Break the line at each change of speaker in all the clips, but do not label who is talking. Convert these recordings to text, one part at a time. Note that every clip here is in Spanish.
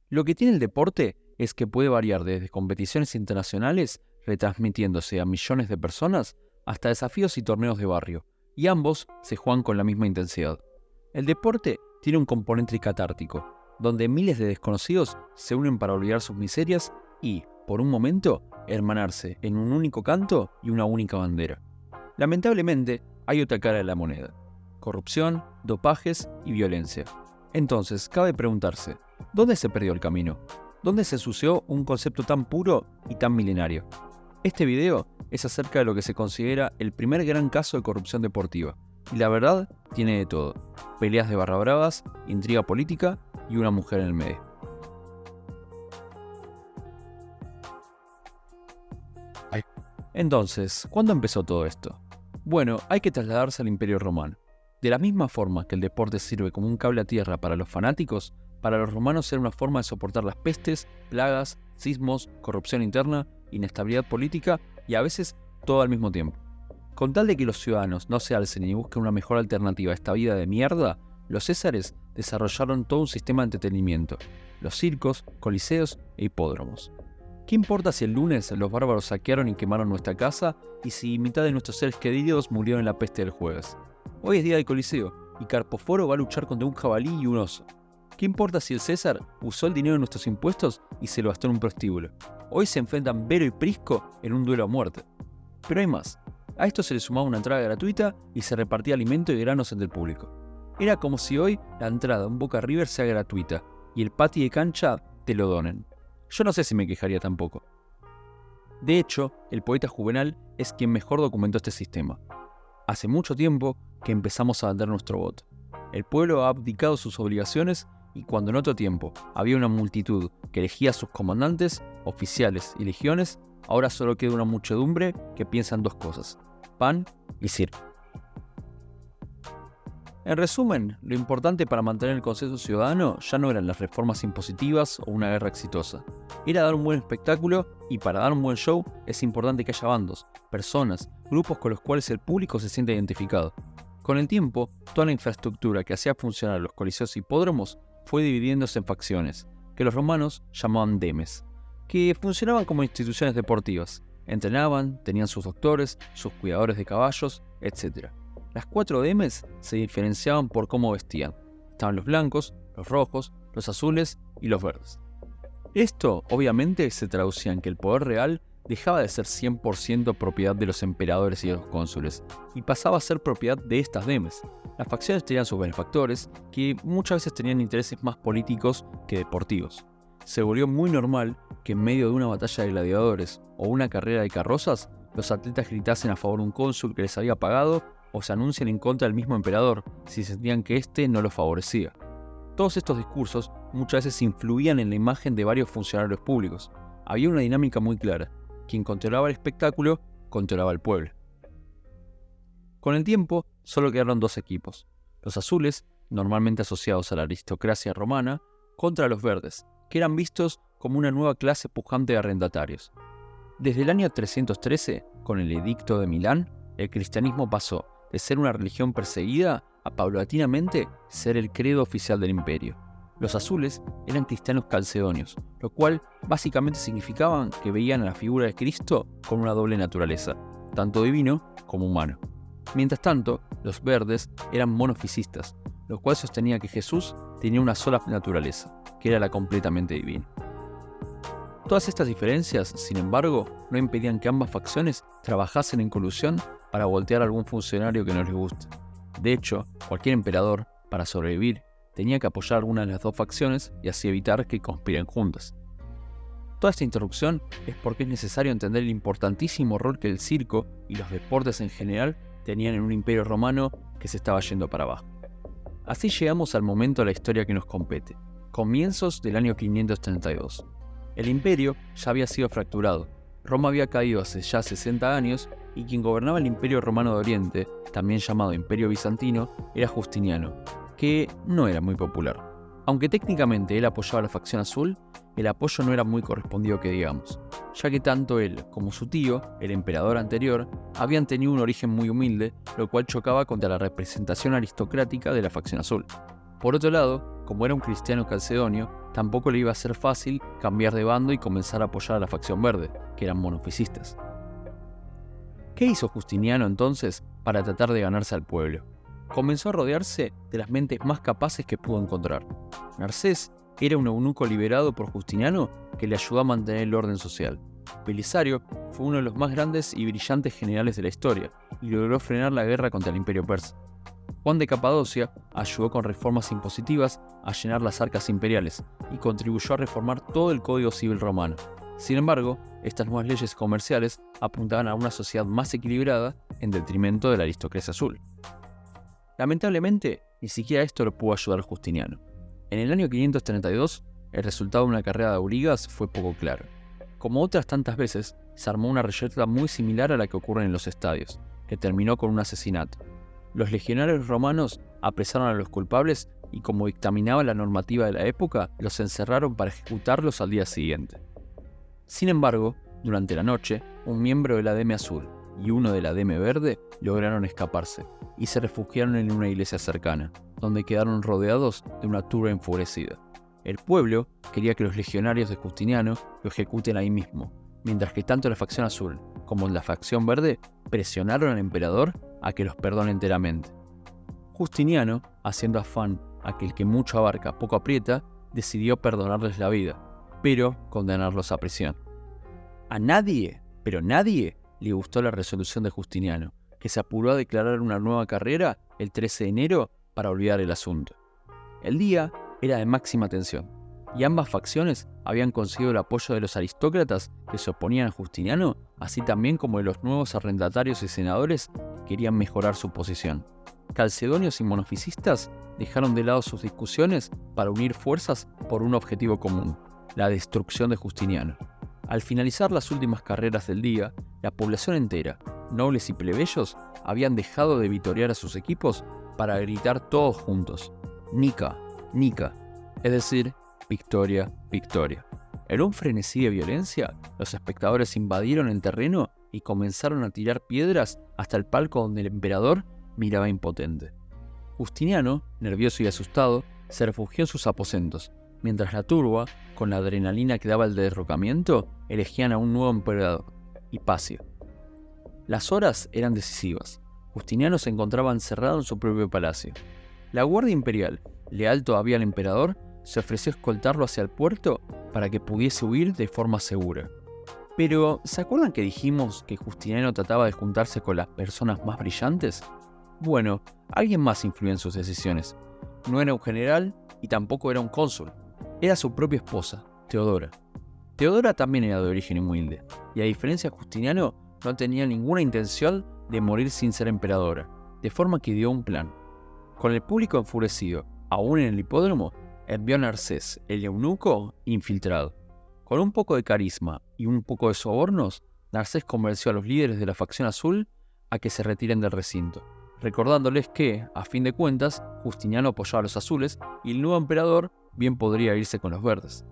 Lo que tiene el deporte es que puede variar desde competiciones internacionales, retransmitiéndose a millones de personas, hasta desafíos y torneos de barrio, y ambos se juegan con la misma intensidad. El deporte tiene un componente catártico, donde miles de desconocidos se unen para olvidar sus miserias y, por un momento, hermanarse en un único canto y una única bandera. Lamentablemente, hay otra cara de la moneda: corrupción, dopajes y violencia. Entonces, cabe preguntarse, ¿dónde se perdió el camino? ¿Dónde se ensució un concepto tan puro y tan milenario? Este video es acerca de lo que se considera el primer gran caso de corrupción deportiva, y la verdad tiene de todo: peleas de barra bravas, intriga política y una mujer en el medio. Entonces, ¿cuándo empezó todo esto? Bueno, hay que trasladarse al Imperio Romano. De la misma forma que el deporte sirve como un cable a tierra para los fanáticos, para los romanos era una forma de soportar las pestes, plagas, sismos, corrupción interna, inestabilidad política y a veces todo al mismo tiempo. Con tal de que los ciudadanos no se alcen y busquen una mejor alternativa a esta vida de mierda, los césares desarrollaron todo un sistema de entretenimiento: los circos, coliseos e hipódromos. ¿Qué importa si el lunes los bárbaros saquearon y quemaron nuestra casa y si mitad de nuestros seres queridos murieron en la peste del jueves? Hoy es día del Coliseo y Carpoforo va a luchar contra un jabalí y un oso. ¿Qué importa si el César usó el dinero de nuestros impuestos y se lo gastó en un prostíbulo? Hoy se enfrentan Vero y Prisco en un duelo a muerte. Pero hay más. A esto se le sumaba una entrada gratuita y se repartía alimento y granos entre el público. Era como si hoy la entrada a un Boca River sea gratuita y el patio de cancha te lo donen. Yo no sé si me quejaría tampoco. De hecho, el poeta Juvenal es quien mejor documentó este sistema. Hace mucho tiempo que empezamos a vender nuestro voto. El pueblo ha abdicado sus obligaciones y cuando en otro tiempo había una multitud que elegía a sus comandantes, oficiales y legiones, ahora solo queda una muchedumbre que piensa en dos cosas: pan y circo. En resumen, lo importante para mantener el consenso ciudadano ya no eran las reformas impositivas o una guerra exitosa. Era dar un buen espectáculo y para dar un buen show es importante que haya bandos, personas, grupos con los cuales el público se sienta identificado. Con el tiempo, toda la infraestructura que hacía funcionar los coliseos y hipódromos fue dividiéndose en facciones, que los romanos llamaban demes, que funcionaban como instituciones deportivas. Entrenaban, tenían sus doctores, sus cuidadores de caballos, etc. Las 4 demes se diferenciaban por cómo vestían. Estaban los blancos, los rojos, los azules y los verdes. Esto, obviamente, se traducía en que el poder real dejaba de ser 100% propiedad de los emperadores y de los cónsules, y pasaba a ser propiedad de estas demes. Las facciones tenían sus benefactores, que muchas veces tenían intereses más políticos que deportivos. Se volvió muy normal que en medio de una batalla de gladiadores o una carrera de carrozas, los atletas gritasen a favor de un cónsul que les había pagado o se anuncien en contra del mismo emperador si sentían que éste no los favorecía. Todos estos discursos muchas veces influían en la imagen de varios funcionarios públicos. Había una dinámica muy clara: quien controlaba el espectáculo, controlaba el pueblo. Con el tiempo, solo quedaron 2 equipos: los azules, normalmente asociados a la aristocracia romana, contra los verdes, que eran vistos como una nueva clase pujante de arrendatarios. Desde el año 313, con el Edicto de Milán, el cristianismo pasó de ser una religión perseguida a paulatinamente ser el credo oficial del imperio. Los azules eran cristianos calcedonios, lo cual básicamente significaba que veían a la figura de Cristo con una doble naturaleza, tanto divino como humano. Mientras tanto, los verdes eran monofisistas, lo cual sostenía que Jesús tenía una sola naturaleza, que era la completamente divina. Todas estas diferencias, sin embargo, no impedían que ambas facciones trabajasen en colusión para voltear a algún funcionario que no les guste. De hecho, cualquier emperador, para sobrevivir, tenía que apoyar alguna de las dos facciones y así evitar que conspiren juntas. Toda esta introducción es porque es necesario entender el importantísimo rol que el circo y los deportes en general tenían en un imperio romano que se estaba yendo para abajo. Así llegamos al momento de la historia que nos compete, comienzos del año 532. El imperio ya había sido fracturado. Roma había caído hace ya 60 años y quien gobernaba el Imperio Romano de Oriente, también llamado Imperio Bizantino, era Justiniano, que no era muy popular. Aunque técnicamente él apoyaba a la facción azul, el apoyo no era muy correspondido que digamos, ya que tanto él como su tío, el emperador anterior, habían tenido un origen muy humilde, lo cual chocaba contra la representación aristocrática de la facción azul. Por otro lado, como era un cristiano calcedonio, tampoco le iba a ser fácil cambiar de bando y comenzar a apoyar a la facción verde, que eran monofisistas. ¿Qué hizo Justiniano entonces para tratar de ganarse al pueblo? Comenzó a rodearse de las mentes más capaces que pudo encontrar. Narcés era un eunuco liberado por Justiniano que le ayudó a mantener el orden social. Belisario fue uno de los más grandes y brillantes generales de la historia y logró frenar la guerra contra el imperio persa. Juan de Capadocia ayudó con reformas impositivas a llenar las arcas imperiales y contribuyó a reformar todo el código civil romano. Sin embargo, estas nuevas leyes comerciales apuntaban a una sociedad más equilibrada en detrimento de la aristocracia azul. Lamentablemente, ni siquiera esto lo pudo ayudar Justiniano. En el año 532, el resultado de una carrera de aurigas fue poco claro. Como otras tantas veces, se armó una reyerta muy similar a la que ocurre en los estadios, que terminó con un asesinato. Los legionarios romanos apresaron a los culpables y, como dictaminaba la normativa de la época, los encerraron para ejecutarlos al día siguiente. Sin embargo, durante la noche, un miembro de la Deme Azul y uno de la Deme Verde lograron escaparse y se refugiaron en una iglesia cercana, donde quedaron rodeados de una turba enfurecida. El pueblo quería que los legionarios de Justiniano lo ejecuten ahí mismo, mientras que tanto la facción azul como la facción verde presionaron al emperador a que los perdone enteramente. Justiniano, haciendo afán a que el que mucho abarca poco aprieta, decidió perdonarles la vida, pero condenarlos a prisión. A nadie, pero nadie, le gustó la resolución de Justiniano, que se apuró a declarar una nueva carrera el 13 de enero para olvidar el asunto. El día era de máxima tensión, y ambas facciones habían conseguido el apoyo de los aristócratas que se oponían a Justiniano, así también como de los nuevos arrendatarios y senadores que querían mejorar su posición. Calcedonios y monofisistas dejaron de lado sus discusiones para unir fuerzas por un objetivo común: la destrucción de Justiniano. Al finalizar las últimas carreras del día, la población entera, nobles y plebeyos, habían dejado de vitorear a sus equipos para gritar todos juntos: Nica, Nica, es decir, victoria, victoria. En un frenesí de violencia, los espectadores invadieron el terreno y comenzaron a tirar piedras hasta el palco donde el emperador miraba impotente. Justiniano, nervioso y asustado, se refugió en sus aposentos, mientras la turba, con la adrenalina que daba el derrocamiento, elegían a un nuevo emperador, Hipacio. Las horas eran decisivas. Justiniano se encontraba encerrado en su propio palacio. La guardia imperial, leal todavía al emperador, se ofreció a escoltarlo hacia el puerto para que pudiese huir de forma segura. Pero, ¿se acuerdan que dijimos que Justiniano trataba de juntarse con las personas más brillantes? Bueno, alguien más influía en sus decisiones. No era un general y tampoco era un cónsul. Era su propia esposa, Teodora. Teodora también era de origen humilde, y a diferencia de Justiniano, no tenía ninguna intención de morir sin ser emperadora, de forma que dio un plan. Con el público enfurecido, aún en el hipódromo, envió a Narcés, el eunuco, infiltrado. Con un poco de carisma y un poco de sobornos, Narcés convenció a los líderes de la facción azul a que se retiren del recinto, recordándoles que, a fin de cuentas, Justiniano apoyaba a los azules y el nuevo emperador bien podría irse con los verdes.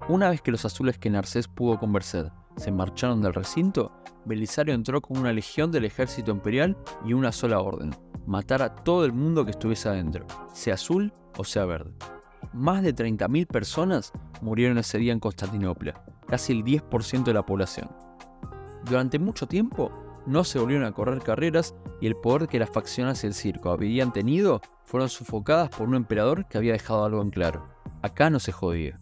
Una vez que los azules que Narcés pudo convencer se marcharon del recinto, Belisario entró con una legión del ejército imperial y una sola orden: matar a todo el mundo que estuviese adentro, sea azul o sea verde. Más de 30.000 personas murieron ese día en Constantinopla, casi el 10% de la población. Durante mucho tiempo no se volvieron a correr carreras y el poder que las facciones y el circo habían tenido fueron sofocadas por un emperador que había dejado algo en claro: acá no se jodía.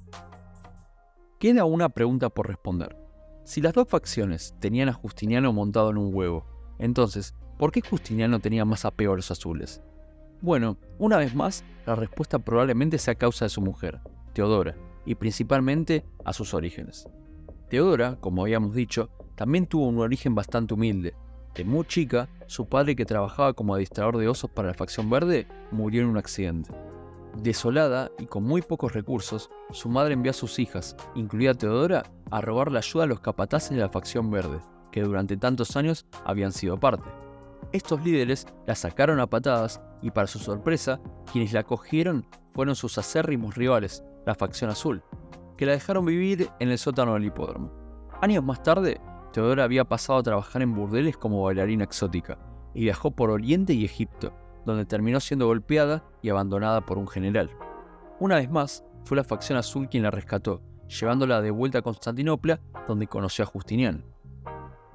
Queda una pregunta por responder. Si las dos facciones tenían a Justiniano montado en un huevo, entonces, ¿por qué Justiniano tenía más apego a los azules? Bueno, una vez más, la respuesta probablemente sea a causa de su mujer, Teodora, y principalmente a sus orígenes. Teodora, como habíamos dicho, también tuvo un origen bastante humilde. De muy chica, su padre, que trabajaba como adiestrador de osos para la facción verde, murió en un accidente. Desolada y con muy pocos recursos, su madre envió a sus hijas, incluida Teodora, a robar la ayuda a los capataces de la facción verde, que durante tantos años habían sido parte. Estos líderes la sacaron a patadas y, para su sorpresa, quienes la acogieron fueron sus acérrimos rivales, la facción azul, que la dejaron vivir en el sótano del hipódromo. Años más tarde, Teodora había pasado a trabajar en burdeles como bailarina exótica y viajó por Oriente y Egipto, donde terminó siendo golpeada y abandonada por un general. Una vez más, fue la facción azul quien la rescató, llevándola de vuelta a Constantinopla, donde conoció a Justiniano.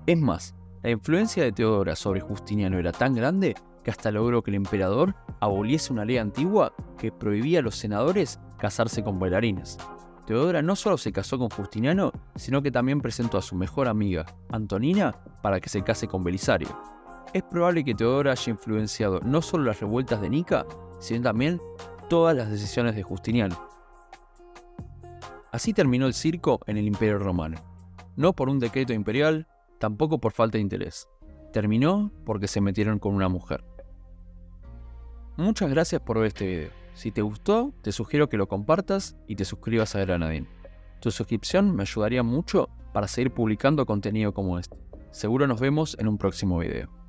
Es más, la influencia de Teodora sobre Justiniano era tan grande que hasta logró que el emperador aboliese una ley antigua que prohibía a los senadores casarse con bailarinas. Teodora no solo se casó con Justiniano, sino que también presentó a su mejor amiga, Antonina, para que se case con Belisario. Es probable que Teodora haya influenciado no solo las revueltas de Nica, sino también todas las decisiones de Justiniano. Así terminó el circo en el Imperio Romano. No por un decreto imperial, tampoco por falta de interés. Terminó porque se metieron con una mujer. Muchas gracias por ver este video. Si te gustó, te sugiero que lo compartas y te suscribas a Granadín. Tu suscripción me ayudaría mucho para seguir publicando contenido como este. Seguro nos vemos en un próximo video.